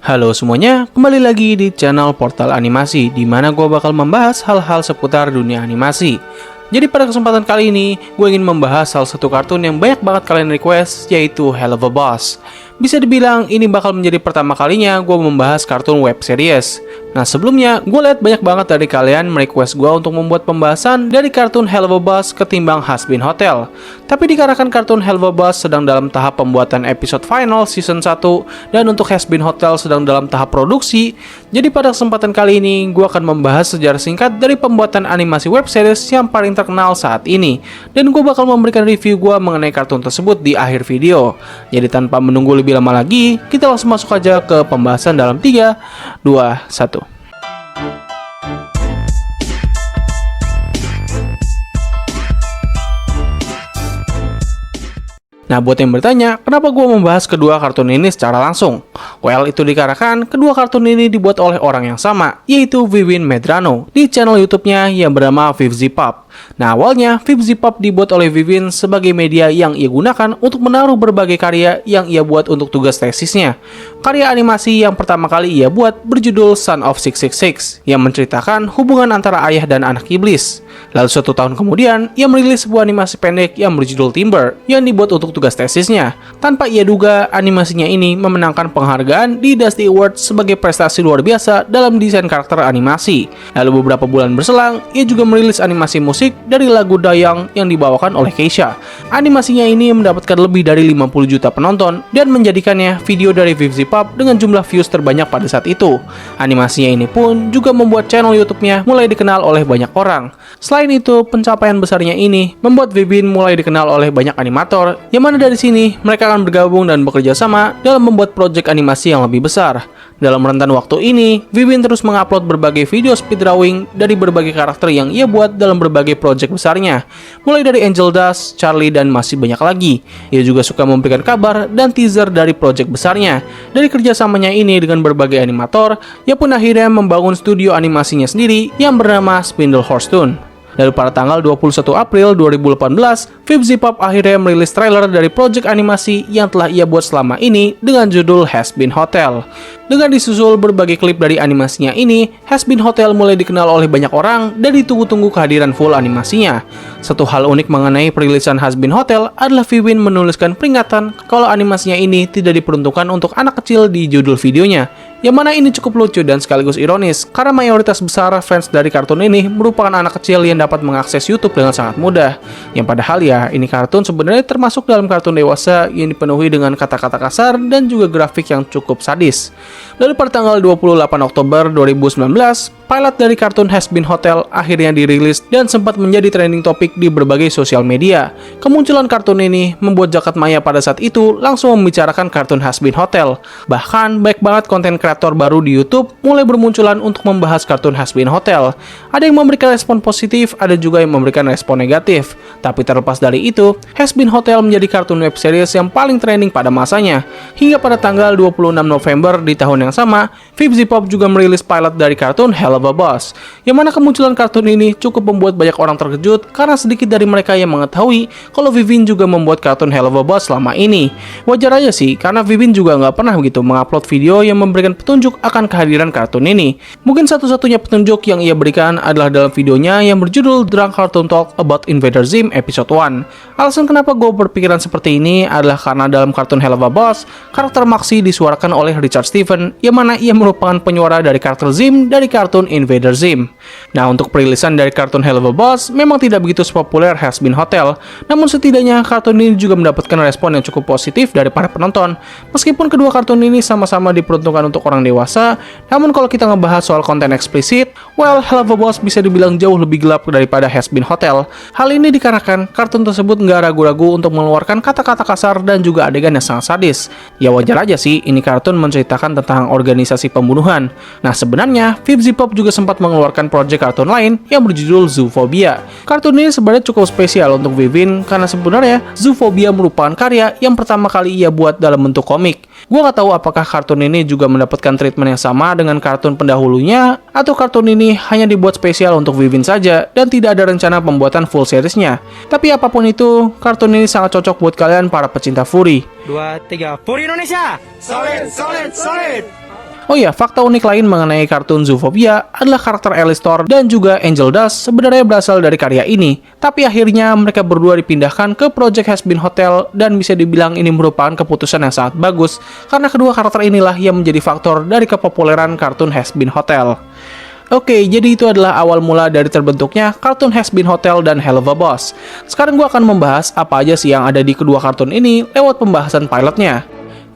Halo semuanya, kembali lagi di channel Portal Animasi, di mana gue bakal membahas hal-hal seputar dunia animasi. Jadi pada kesempatan kali ini, gue ingin membahas salah satu kartun yang banyak banget kalian request, yaitu Helluva Boss. Bisa dibilang ini bakal menjadi pertama kalinya gue membahas kartun web series. Nah sebelumnya, gue lihat banyak banget dari kalian merequest gue untuk membuat pembahasan dari kartun Helluva Boss ketimbang Hazbin Hotel. Tapi dikarenakan kartun Helluva Boss sedang dalam tahap pembuatan episode final season 1 dan untuk Hazbin Hotel sedang dalam tahap produksi, jadi pada kesempatan kali ini gue akan membahas sejarah singkat dari pembuatan animasi web series yang paling terkenal saat ini. Dan gue bakal memberikan review gue mengenai kartun tersebut di akhir video. Jadi tanpa menunggu lebih lama lagi, kita langsung masuk aja ke pembahasan dalam 3, 2, 1. Nah, buat yang bertanya, kenapa gue membahas kedua kartun ini secara langsung? Well, itu dikarenakan kedua kartun ini dibuat oleh orang yang sama, yaitu Vivin Medrano, di channel YouTube-nya yang bernama VivZipUp. Nah, awalnya VivZipUp dibuat oleh Vivin sebagai media yang ia gunakan untuk menaruh berbagai karya yang ia buat untuk tugas tesisnya. Karya animasi yang pertama kali ia buat berjudul Son of 666, yang menceritakan hubungan antara ayah dan anak iblis. Lalu 1 tahun kemudian, ia merilis sebuah animasi pendek yang berjudul Timber, yang dibuat untuk tugas tesisnya. Tanpa ia duga, animasinya ini memenangkan penghargaan di Dusty Awards sebagai prestasi luar biasa dalam desain karakter animasi. Lalu beberapa bulan berselang, ia juga merilis animasi musik dari lagu Dayang yang dibawakan oleh Keisha. Animasinya ini mendapatkan lebih dari 50 juta penonton dan menjadikannya video dari VivZipUp dengan jumlah views terbanyak pada saat itu. Animasinya ini pun juga membuat channel YouTube-nya mulai dikenal oleh banyak orang. Selain itu, pencapaian besarnya ini membuat Vivin mulai dikenal oleh banyak animator, yang mana dari sini mereka akan bergabung dan bekerja sama dalam membuat proyek animasi yang lebih besar. Dalam rentan waktu ini, Vivin terus mengupload berbagai video speed drawing dari berbagai karakter yang ia buat dalam berbagai proyek besarnya, mulai dari Angel Dust, Charlie, dan masih banyak lagi. Ia juga suka memberikan kabar dan teaser dari proyek besarnya. Dari kerjasamanya ini dengan berbagai animator, ia pun akhirnya membangun studio animasinya sendiri yang bernama Spindle Horse Toon. Lalu pada tanggal 21 April 2018, VivZipUp akhirnya merilis trailer dari proyek animasi yang telah ia buat selama ini dengan judul Hazbin Hotel. Dengan disusul berbagai klip dari animasinya ini, Hazbin Hotel mulai dikenal oleh banyak orang dan ditunggu-tunggu kehadiran full animasinya. Satu hal unik mengenai perilisan Hazbin Hotel adalah Vivin menuliskan peringatan kalau animasinya ini tidak diperuntukkan untuk anak kecil di judul videonya. Yang mana ini cukup lucu dan sekaligus ironis, karena mayoritas besar fans dari kartun ini merupakan anak kecil yang dapat mengakses YouTube dengan sangat mudah. Yang padahal ya, ini kartun sebenarnya termasuk dalam kartun dewasa yang dipenuhi dengan kata-kata kasar dan juga grafik yang cukup sadis. Lalu pada tanggal 28 Oktober 2019, pilot dari kartun Hazbin Hotel akhirnya dirilis dan sempat menjadi trending topik di berbagai sosial media. Kemunculan kartun ini membuat jagat maya pada saat itu langsung membicarakan kartun Hazbin Hotel. Bahkan banyak banget konten kreator baru di YouTube mulai bermunculan untuk membahas kartun Hazbin Hotel. Ada yang memberikan respon positif, ada juga yang memberikan respon negatif. Tapi terlepas dari itu, Hazbin Hotel menjadi kartun web series yang paling trending pada masanya. Hingga pada tanggal 26 November di tahun yang sama, VivZipUp juga merilis pilot dari kartun Helluva Boss. Yang mana kemunculan kartun ini cukup membuat banyak orang terkejut karena sedikit dari mereka yang mengetahui kalau Vivin juga membuat kartun Helluva Boss selama ini. Wajar aja sih, karena Vivin juga nggak pernah begitu mengupload video yang memberikan petunjuk akan kehadiran kartun ini. Mungkin satu-satunya petunjuk yang ia berikan adalah dalam videonya yang berjudul Drunk Cartoon Talk About Invader Zim Episode 1. Alasan kenapa gue berpikiran seperti ini adalah karena dalam kartun Helluva Boss, karakter Maxi disuarakan oleh Richard Stephen, yang mana ia merupakan penyuara dari karakter Zim dari kartun Invader Zim. Nah, untuk perilisan dari kartun Helluva Boss memang tidak begitu sepopuler Hazbin Hotel, namun setidaknya kartun ini juga mendapatkan respon yang cukup positif dari para penonton. Meskipun kedua kartun ini sama-sama diperuntukkan untuk orang dewasa, namun kalau kita ngebahas soal konten eksplisit, well, Helluva Boss bisa dibilang jauh lebih gelap daripada Hazbin Hotel. Hal ini dikarenakan kartun tersebut nggak ragu-ragu untuk mengeluarkan kata-kata kasar dan juga adegan yang sangat sadis. Ya wajar aja sih, ini kartun menceritakan tentang organisasi pembunuhan. Nah sebenarnya, VivZipUp juga sempat mengeluarkan proyek kartun lain yang berjudul Zoophobia. Kartun ini sebenarnya cukup spesial untuk Vivin karena sebenarnya Zoophobia merupakan karya yang pertama kali ia buat dalam bentuk komik. Gue gak tahu apakah kartun ini juga mendapatkan treatment yang sama dengan kartun pendahulunya, atau kartun ini hanya dibuat spesial untuk Vivin saja dan tidak ada rencana pembuatan full seriesnya. Tapi apapun itu, kartun ini sangat cocok buat kalian para pecinta Furry. 2, 3, Furry Indonesia! Solid, solid, solid! Oh ya, fakta unik lain mengenai kartun Zootopia adalah karakter Alastor dan juga Angel Dust sebenarnya berasal dari karya ini. Tapi akhirnya mereka berdua dipindahkan ke Project Hazbin Hotel dan bisa dibilang ini merupakan keputusan yang sangat bagus karena kedua karakter inilah yang menjadi faktor dari kepopuleran kartun Hazbin Hotel. Oke, jadi itu adalah awal mula dari terbentuknya kartun Hazbin Hotel dan Helluva Boss. Sekarang gue akan membahas apa aja sih yang ada di kedua kartun ini lewat pembahasan pilotnya.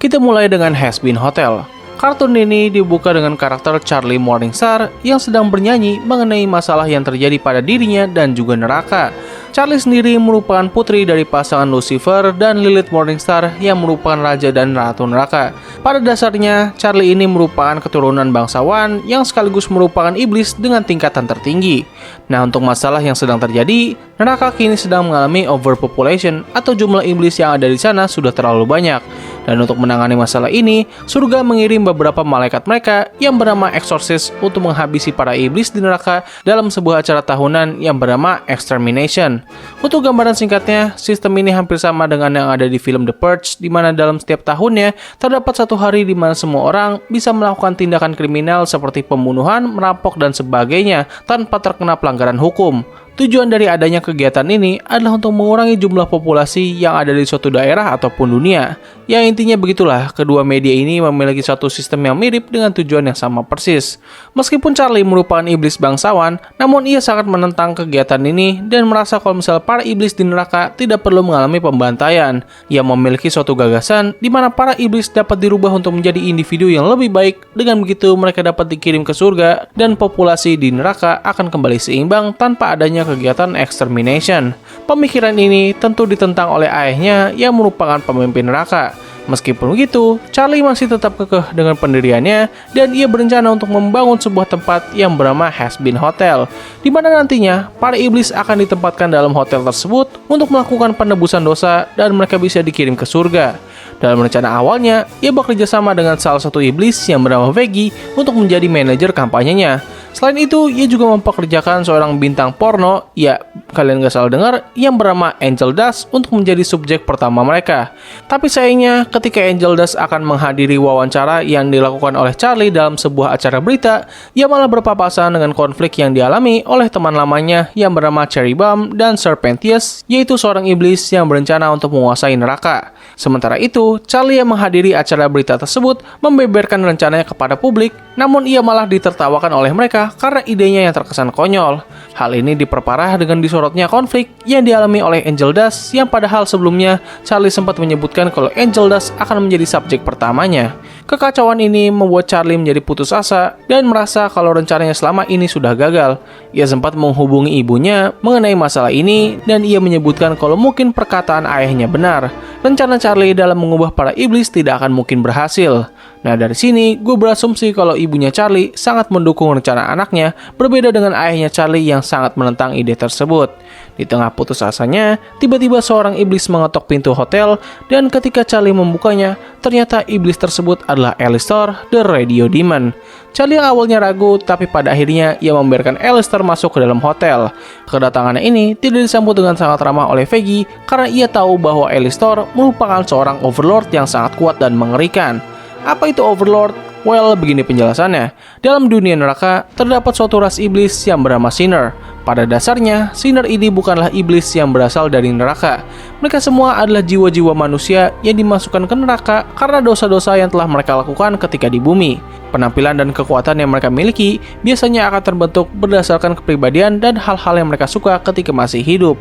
Kita mulai dengan Hazbin Hotel. Kartun ini dibuka dengan karakter Charlie Morningstar yang sedang bernyanyi mengenai masalah yang terjadi pada dirinya dan juga neraka. Charlie sendiri merupakan putri dari pasangan Lucifer dan Lilith Morningstar yang merupakan raja dan ratu neraka. Pada dasarnya, Charlie ini merupakan keturunan bangsawan yang sekaligus merupakan iblis dengan tingkatan tertinggi. Nah, untuk masalah yang sedang terjadi, neraka kini sedang mengalami overpopulation atau jumlah iblis yang ada di sana sudah terlalu banyak. Dan untuk menangani masalah ini, surga mengirim beberapa malaikat mereka yang bernama Exorcist untuk menghabisi para iblis di neraka dalam sebuah acara tahunan yang bernama Extermination. Untuk gambaran singkatnya, sistem ini hampir sama dengan yang ada di film The Purge, di mana dalam setiap tahunnya terdapat satu hari di mana semua orang bisa melakukan tindakan kriminal seperti pembunuhan, merampok, dan sebagainya tanpa terkena pelanggaran hukum. Tujuan dari adanya kegiatan ini adalah untuk mengurangi jumlah populasi yang ada di suatu daerah ataupun dunia. Ya intinya begitulah, kedua media ini memiliki satu sistem yang mirip dengan tujuan yang sama persis. Meskipun Charlie merupakan iblis bangsawan, namun ia sangat menentang kegiatan ini dan merasa kalau misal para iblis di neraka tidak perlu mengalami pembantaian. Ia memiliki suatu gagasan di mana para iblis dapat dirubah untuk menjadi individu yang lebih baik. Dengan begitu mereka dapat dikirim ke surga dan populasi di neraka akan kembali seimbang tanpa adanya kegiatan extermination. Pemikiran ini tentu ditentang oleh ayahnya yang merupakan pemimpin neraka. Meskipun begitu, Charlie masih tetap kekeh dengan pendiriannya dan ia berencana untuk membangun sebuah tempat yang bernama Hazbin Hotel, di mana nantinya para iblis akan ditempatkan dalam hotel tersebut untuk melakukan penebusan dosa dan mereka bisa dikirim ke surga. Dalam rencana awalnya, ia bekerja sama dengan salah satu iblis yang bernama Veggie untuk menjadi manajer kampanyenya. Selain itu, ia juga mempekerjakan seorang bintang porno, ya kalian gak salah dengar, yang bernama Angel Dust untuk menjadi subjek pertama mereka. Tapi sayangnya, ketika Angel Dust akan menghadiri wawancara yang dilakukan oleh Charlie dalam sebuah acara berita, ia malah berpapasan dengan konflik yang dialami oleh teman lamanya yang bernama Cherubim dan Serpentius, yaitu seorang iblis yang berencana untuk menguasai neraka. Sementara itu, Charlie yang menghadiri acara berita tersebut membeberkan rencananya kepada publik, namun ia malah ditertawakan oleh mereka karena idenya yang terkesan konyol. Hal ini diperparah dengan disorotnya konflik yang dialami oleh Angel Dust yang padahal sebelumnya Charlie sempat menyebutkan kalau Angel Dust akan menjadi subjek pertamanya. Kekacauan ini membuat Charlie menjadi putus asa dan merasa kalau rencananya selama ini sudah gagal. Ia sempat menghubungi ibunya mengenai masalah ini dan ia menyebutkan kalau mungkin perkataan ayahnya benar. Rencana Charlie dalam mengubah para iblis tidak akan mungkin berhasil. Nah dari sini gue berasumsi kalau ibunya Charlie sangat mendukung rencana anaknya, berbeda dengan ayahnya Charlie yang sangat menentang ide tersebut. Di tengah putus asanya, tiba-tiba seorang iblis mengetok pintu hotel dan ketika Charlie membukanya, ternyata iblis tersebut adalah Alastor, the Radio Demon. Charlie yang awalnya ragu, tapi pada akhirnya ia membiarkan Alastor masuk ke dalam hotel. Kedatangannya ini tidak disambut dengan sangat ramah oleh Veggie karena ia tahu bahwa Alastor merupakan seorang overlord yang sangat kuat dan mengerikan. Apa itu overlord? Well, begini penjelasannya. Dalam dunia neraka, terdapat suatu ras iblis yang bernama Sinner. Pada dasarnya, Sinner ini bukanlah iblis yang berasal dari neraka. Mereka semua adalah jiwa-jiwa manusia yang dimasukkan ke neraka karena dosa-dosa yang telah mereka lakukan ketika di bumi. Penampilan dan kekuatan yang mereka miliki biasanya akan terbentuk berdasarkan kepribadian dan hal-hal yang mereka suka ketika masih hidup.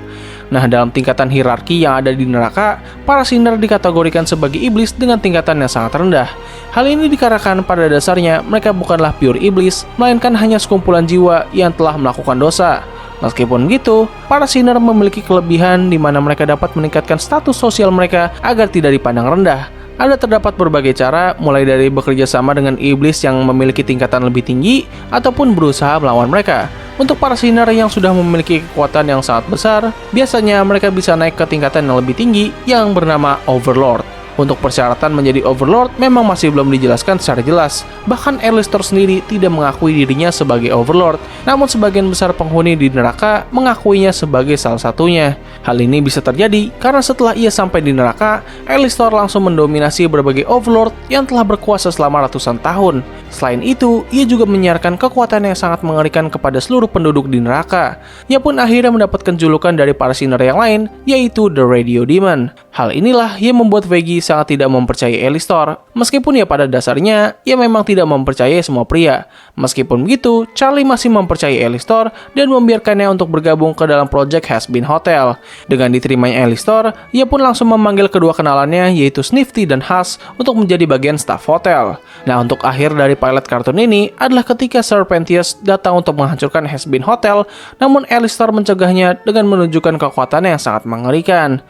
Nah, dalam tingkatan hierarki yang ada di neraka, para Sinner dikategorikan sebagai iblis dengan tingkatan yang sangat rendah. Hal ini dikarenakan pada dasarnya mereka bukanlah pure iblis, melainkan hanya sekumpulan jiwa yang telah melakukan dosa. Meskipun begitu, para Sinner memiliki kelebihan di mana mereka dapat meningkatkan status sosial mereka agar tidak dipandang rendah. Ada terdapat berbagai cara, mulai dari bekerja sama dengan iblis yang memiliki tingkatan lebih tinggi, ataupun berusaha melawan mereka. Untuk para Sinner yang sudah memiliki kekuatan yang sangat besar, biasanya mereka bisa naik ke tingkatan yang lebih tinggi yang bernama Overlord. Untuk persyaratan menjadi Overlord memang masih belum dijelaskan secara jelas. Bahkan Alastor sendiri tidak mengakui dirinya sebagai Overlord, namun sebagian besar penghuni di neraka mengakuinya sebagai salah satunya. Hal ini bisa terjadi karena setelah ia sampai di neraka, Alastor langsung mendominasi berbagai Overlord yang telah berkuasa selama ratusan tahun. Selain itu, ia juga menyiarkan kekuatan yang sangat mengerikan kepada seluruh penduduk di neraka. Ia pun akhirnya mendapatkan julukan dari para sinner yang lain, yaitu The Radio Demon. Hal inilah yang membuat Veggie sangat tidak mempercayai Alistar. Meskipun ya pada dasarnya, ia memang tidak mempercayai semua pria. Meskipun begitu, Charlie masih mempercayai Alistar dan membiarkannya untuk bergabung ke dalam proyek Hazbin Hotel. Dengan diterimanya Alistar, ia pun langsung memanggil kedua kenalannya yaitu Snifty dan Hush untuk menjadi bagian staf hotel. Nah, untuk akhir dari pilot kartun ini adalah ketika Serpentius datang untuk menghancurkan Hazbin Hotel, namun Alistar mencegahnya dengan menunjukkan kekuatannya yang sangat mengerikan.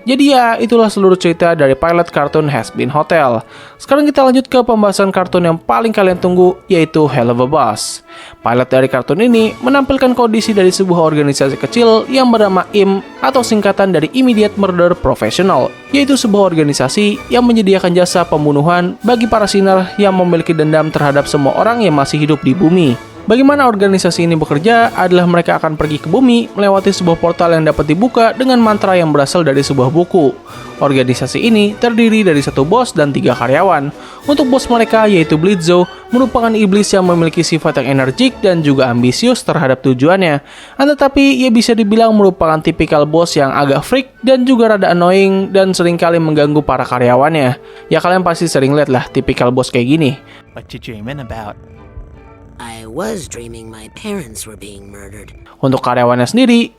Jadi ya, itulah seluruh cerita dari pilot kartun Hazbin Hotel. Sekarang kita lanjut ke pembahasan kartun yang paling kalian tunggu, yaitu Hell of a Boss. Pilot dari kartun ini menampilkan kondisi dari sebuah organisasi kecil yang bernama IM atau singkatan dari Immediate Murder Professional, yaitu sebuah organisasi yang menyediakan jasa pembunuhan bagi para sinner yang memiliki dendam terhadap semua orang yang masih hidup di bumi. Bagaimana organisasi ini bekerja adalah mereka akan pergi ke bumi melewati sebuah portal yang dapat dibuka dengan mantra yang berasal dari sebuah buku. Organisasi ini terdiri dari satu bos dan 3 karyawan. Untuk bos mereka yaitu Blitzo merupakan iblis yang memiliki sifat yang energik dan juga ambisius terhadap tujuannya. Tetapi ia bisa dibilang merupakan tipikal bos yang agak freak dan juga rada annoying dan seringkali mengganggu para karyawannya. Ya kalian pasti sering lihat lah tipikal bos kayak gini. What you dreaming about? I was dreaming my parents were being murdered. Untuk karyawannya sendiri,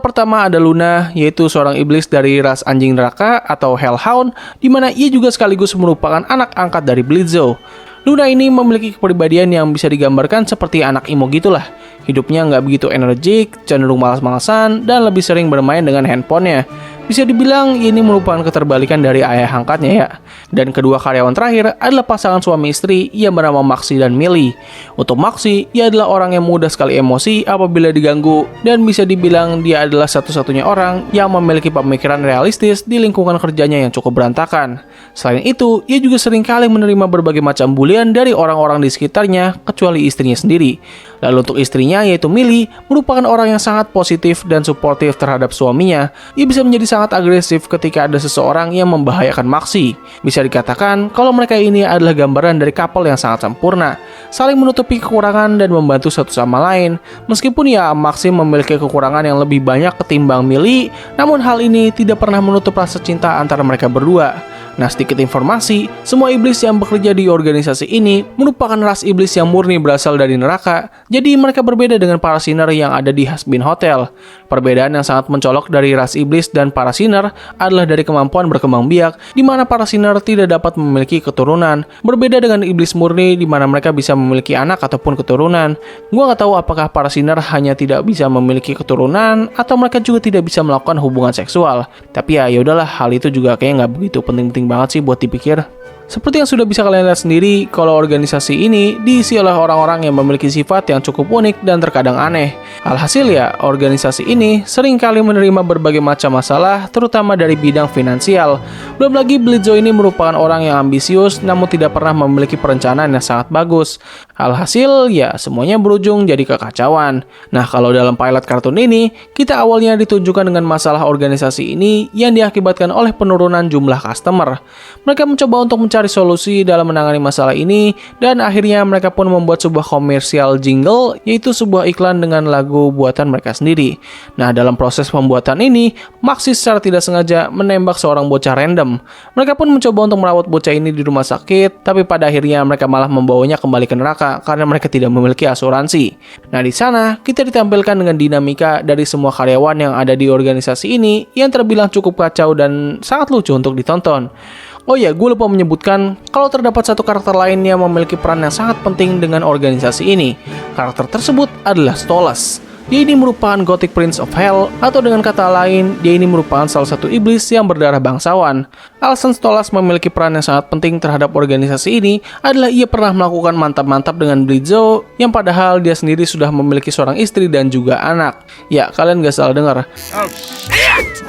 pertama ada Luna, yaitu seorang iblis dari ras anjing neraka atau Hellhound, di mana ia juga sekaligus merupakan anak angkat dari Blitzo. Luna ini memiliki kepribadian yang bisa digambarkan seperti anak emo gitulah. Hidupnya nggak begitu energik, cenderung malas-malasan, dan lebih sering bermain dengan handphonenya. Bisa dibilang ini merupakan keterbalikan dari ayah angkatnya ya. Dan kedua karyawan terakhir adalah pasangan suami istri yang bernama Maxi dan Millie. Untuk Maxi, ia adalah orang yang mudah sekali emosi apabila diganggu dan bisa dibilang dia adalah satu-satunya orang yang memiliki pemikiran realistis di lingkungan kerjanya yang cukup berantakan. Selain itu, ia juga seringkali menerima berbagai macam bulian dari orang-orang di sekitarnya kecuali istrinya sendiri. Lalu untuk istrinya yaitu Millie merupakan orang yang sangat positif dan suportif terhadap suaminya. Ia bisa menjadi sangat agresif ketika ada seseorang yang membahayakan Maxi. Bisa dikatakan kalau mereka ini adalah gambaran dari couple yang sangat sempurna, saling menutupi kekurangan dan membantu satu sama lain. Meskipun ya Maxi memiliki kekurangan yang lebih banyak ketimbang Millie, namun hal ini tidak pernah menutup rasa cinta antara mereka berdua. Nah, sedikit informasi, semua iblis yang bekerja di organisasi ini merupakan ras iblis yang murni berasal dari neraka, jadi mereka berbeda dengan para sinner yang ada di Hazbin Hotel. Perbedaan yang sangat mencolok dari ras iblis dan para sinner adalah dari kemampuan berkembang biak, di mana para sinner tidak dapat memiliki keturunan, berbeda dengan iblis murni di mana mereka bisa memiliki anak ataupun keturunan. Gua nggak tahu apakah para sinner hanya tidak bisa memiliki keturunan atau mereka juga tidak bisa melakukan hubungan seksual. Tapi ya yaudahlah, hal itu juga kayaknya nggak begitu penting-penting banget sih buat dipikir. Seperti yang sudah bisa kalian lihat sendiri, kalau organisasi ini diisi oleh orang-orang yang memiliki sifat yang cukup unik dan terkadang aneh. Alhasil ya, organisasi ini seringkali menerima berbagai macam masalah, terutama dari bidang finansial. Belum lagi Blitzo ini merupakan orang yang ambisius, namun tidak pernah memiliki perencanaan yang sangat bagus. Alhasil ya, semuanya berujung jadi kekacauan. Nah, kalau dalam pilot kartun ini, kita awalnya ditunjukkan dengan masalah organisasi ini yang diakibatkan oleh penurunan jumlah customer. Mereka mencoba untuk mencari solusi dalam menangani masalah ini dan akhirnya mereka pun membuat sebuah komersial jingle, yaitu sebuah iklan dengan lagu buatan mereka sendiri. Nah, dalam proses pembuatan ini, Maxi secara tidak sengaja menembak seorang bocah random. Mereka pun mencoba untuk merawat bocah ini di rumah sakit, tapi pada akhirnya mereka malah membawanya kembali ke neraka karena mereka tidak memiliki asuransi. Nah, di sana kita ditampilkan dengan dinamika dari semua karyawan yang ada di organisasi ini yang terbilang cukup kacau dan sangat lucu untuk ditonton. Oh ya, gue lupa menyebutkan kalau terdapat satu karakter lain yang memiliki peran yang sangat penting dengan organisasi ini. Karakter tersebut adalah Stolas. Dia ini merupakan Gothic Prince of Hell, atau dengan kata lain, dia ini merupakan salah satu iblis yang berdarah bangsawan. Alasan Stolas memiliki peran yang sangat penting terhadap organisasi ini adalah ia pernah melakukan mantap-mantap dengan Blitzo, yang padahal dia sendiri sudah memiliki seorang istri dan juga anak. Ya, kalian gak salah dengar. Oh, shit!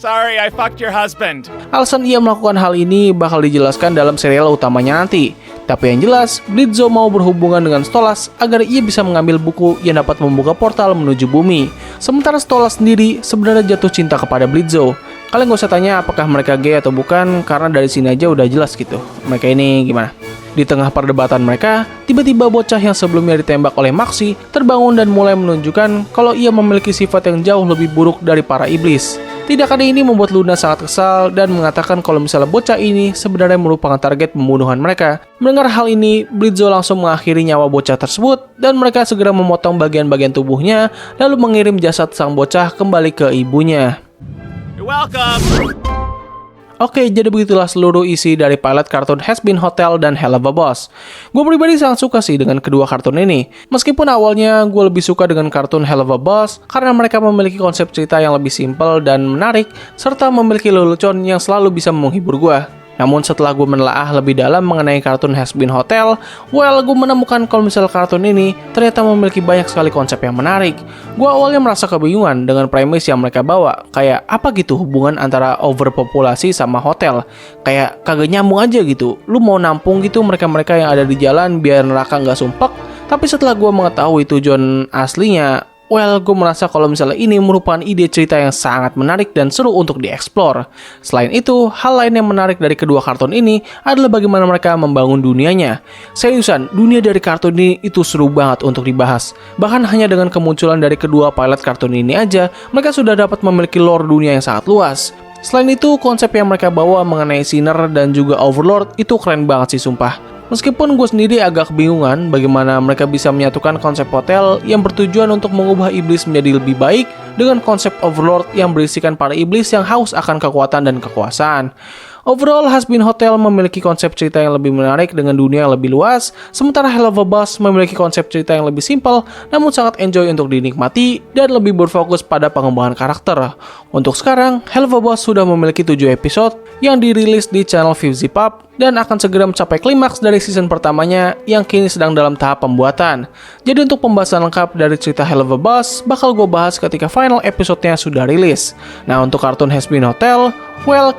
Sorry, I fucked your husband. Alasan ia melakukan hal ini bakal dijelaskan dalam serial utamanya nanti. Tapi yang jelas, Blitzo mau berhubungan dengan Stolas agar ia bisa mengambil buku yang dapat membuka portal menuju bumi. Sementara Stolas sendiri sebenarnya jatuh cinta kepada Blitzo. Kalian gak usah tanya apakah mereka gay atau bukan, karena dari sini aja udah jelas gitu. Mereka ini gimana? Di tengah perdebatan mereka, tiba-tiba bocah yang sebelumnya ditembak oleh Maxi terbangun dan mulai menunjukkan kalau ia memiliki sifat yang jauh lebih buruk dari para iblis. Tindakan ini membuat Luna sangat kesal dan mengatakan kalau misalnya bocah ini sebenarnya merupakan target pembunuhan mereka. Mendengar hal ini, Blitzo langsung mengakhiri nyawa bocah tersebut dan mereka segera memotong bagian-bagian tubuhnya lalu mengirim jasad sang bocah kembali ke ibunya. You're welcome. Oke, jadi begitulah seluruh isi dari pilot kartun Hazbin Hotel dan Hell of a Boss. Gue pribadi sangat suka sih dengan kedua kartun ini. Meskipun awalnya gue lebih suka dengan kartun Hell of a Boss karena mereka memiliki konsep cerita yang lebih simpel dan menarik, serta memiliki lelucon yang selalu bisa menghibur gue. Namun setelah gue menelaah lebih dalam mengenai kartun Hazbin Hotel, gue menemukan kalau misalnya kartun ini ternyata memiliki banyak sekali konsep yang menarik. Gue awalnya merasa kebingungan dengan premis yang mereka bawa, kayak apa gitu hubungan antara overpopulasi sama hotel. Kayak kagak nyambung aja gitu, lu mau nampung gitu mereka-mereka yang ada di jalan biar neraka nggak sumpek. Tapi setelah gue mengetahui tujuan aslinya, gue merasa kalau misalnya ini merupakan ide cerita yang sangat menarik dan seru untuk dieksplor. Selain itu, hal lain yang menarik dari kedua kartun ini adalah bagaimana mereka membangun dunianya. Seriusan, dunia dari kartun ini itu seru banget untuk dibahas. Bahkan hanya dengan kemunculan dari kedua pilot kartun ini aja, mereka sudah dapat memiliki lore dunia yang sangat luas. Selain itu, konsep yang mereka bawa mengenai Sinner dan juga Overlord itu keren banget sih sumpah. Meskipun gue sendiri agak kebingungan bagaimana mereka bisa menyatukan konsep hotel yang bertujuan untuk mengubah iblis menjadi lebih baik dengan konsep Overlord yang berisikan para iblis yang haus akan kekuatan dan kekuasaan. Overall, Hazbin Hotel memiliki konsep cerita yang lebih menarik dengan dunia yang lebih luas, sementara Hell of a Boss memiliki konsep cerita yang lebih simpel, namun sangat enjoy untuk dinikmati dan lebih berfokus pada pengembangan karakter. Untuk sekarang, Hell of a Boss sudah memiliki 7 episode yang dirilis di channel VivZipUp dan akan segera mencapai klimaks dari season pertamanya yang kini sedang dalam tahap pembuatan. Jadi untuk pembahasan lengkap dari cerita Hell of a Boss bakal gue bahas ketika final episodenya sudah rilis. Nah, untuk kartun Hazbin Hotel,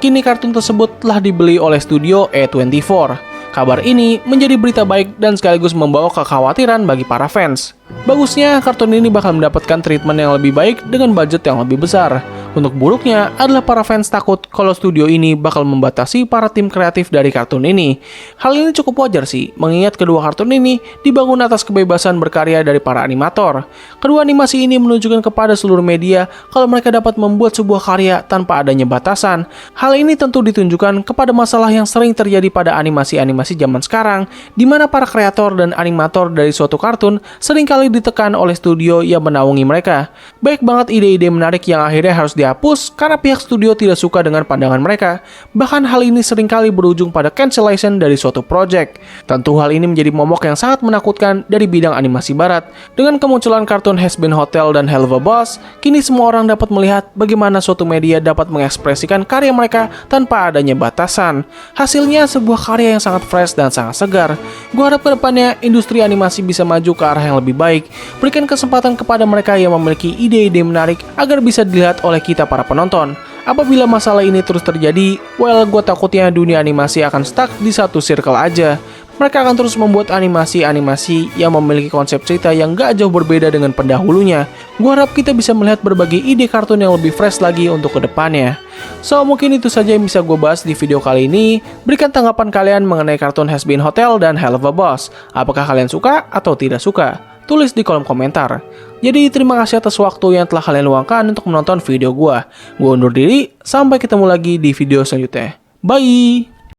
kini kartun tersebut telah dibeli oleh studio A24. Kabar ini menjadi berita baik dan sekaligus membawa kekhawatiran bagi para fans. Bagusnya, kartun ini bakal mendapatkan treatment yang lebih baik dengan budget yang lebih besar. Untuk buruknya adalah para fans takut kalau studio ini bakal membatasi para tim kreatif dari kartun ini. Hal ini cukup wajar sih, mengingat kedua kartun ini dibangun atas kebebasan berkarya dari para animator. Kedua animasi ini menunjukkan kepada seluruh media kalau mereka dapat membuat sebuah karya tanpa adanya batasan. Hal ini tentu ditunjukkan kepada masalah yang sering terjadi pada animasi-animasi zaman sekarang, di mana para kreator dan animator dari suatu kartun seringkali ditekan oleh studio yang menaungi mereka. Baik banget ide-ide menarik yang akhirnya harus dihapus karena pihak studio tidak suka dengan pandangan mereka. Bahkan hal ini seringkali berujung pada cancellation dari suatu project. Tentu hal ini menjadi momok yang sangat menakutkan dari bidang animasi barat. Dengan kemunculan kartun Hazbin Hotel dan Hell of a Boss, kini semua orang dapat melihat bagaimana suatu media dapat mengekspresikan karya mereka tanpa adanya batasan. Hasilnya sebuah karya yang sangat fresh dan sangat segar. Gue harap kedepannya industri animasi bisa maju ke arah yang lebih baik. Berikan kesempatan kepada mereka yang memiliki ide-ide menarik agar bisa dilihat oleh kita para penonton. Apabila masalah ini terus terjadi, gue takutnya dunia animasi akan stuck di satu circle aja. Mereka akan terus membuat animasi-animasi yang memiliki konsep cerita yang gak jauh berbeda dengan pendahulunya. Gue harap kita bisa melihat berbagai ide kartun yang lebih fresh lagi untuk kedepannya. So, mungkin itu saja yang bisa gue bahas di video kali ini. Berikan tanggapan kalian mengenai kartun Hazbin Hotel dan Hell of a Boss. Apakah kalian suka atau tidak suka? Tulis di kolom komentar. Jadi terima kasih atas waktu yang telah kalian luangkan untuk menonton video gue. Gue undur diri, sampai ketemu lagi di video selanjutnya. Bye!